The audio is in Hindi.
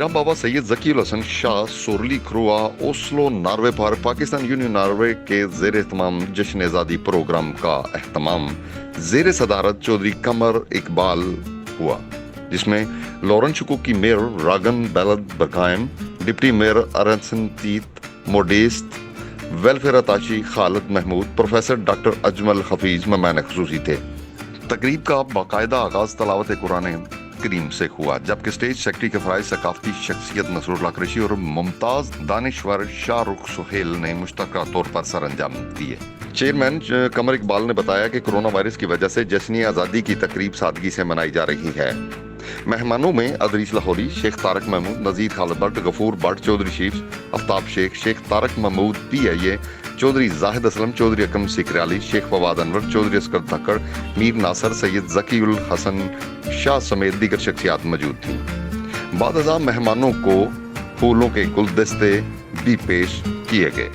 मेरा बाबा सैयद ज़की उल Hasan Shah sorely क्रुआ Oslo Norway पर पाकिस्तान यूनियन नॉर्वे के ज़ेर एहतमाम जश्न आज़ादी प्रोग्राम का एहतमाम ज़ेर सदारत चौधरी कमर इकबाल हुआ, जिसमें लॉरेंस शुकूकी मेयर रागन बैलद बरकायम, डिप्टी मेयर अरसन तीत modest, welfare attaché Khalid Mahmood, professor doctor Ajmal Hafeez मेहमान खुसूसी थे। तकरीब का बाकायदा आगाज तलावत कुरान करीम से हुआ, जबकि स्टेज सेक्रेटरी के फराइज सकाफती शख्सियत नसरुल्लाह कुरैशी और मुमताज दानिश्वर शाहरुख सुहेल ने मुश्तरका तौर पर सर अंजाम दिए। चेयरमैन कमर इकबाल ने बताया कि कोरोना वायरस की वजह से जश्न आज़ादी की तकरीब सादगी से मनाई जा रही है। मेहमानों में अदरीस लाहौरी, शेख तारक महमूद, नज़ीर खालिद भट्ट, गफूर भट्ट, चौधरी शीफ, आफ्ताब शेख, शेख तारक महमूद PIA, चौधरी जाहिद असलम, चौधरी अकम सिकराली, शेख फवाद अनवर, चौधरी असगर धक्कड़, मीर नासर, सैयद ज़की उल हसन शाह समेत दीगर शख्सियात मौजूद थीं। बाद मेहमानों को फूलों के गुलदस्ते भी पेश किए गए।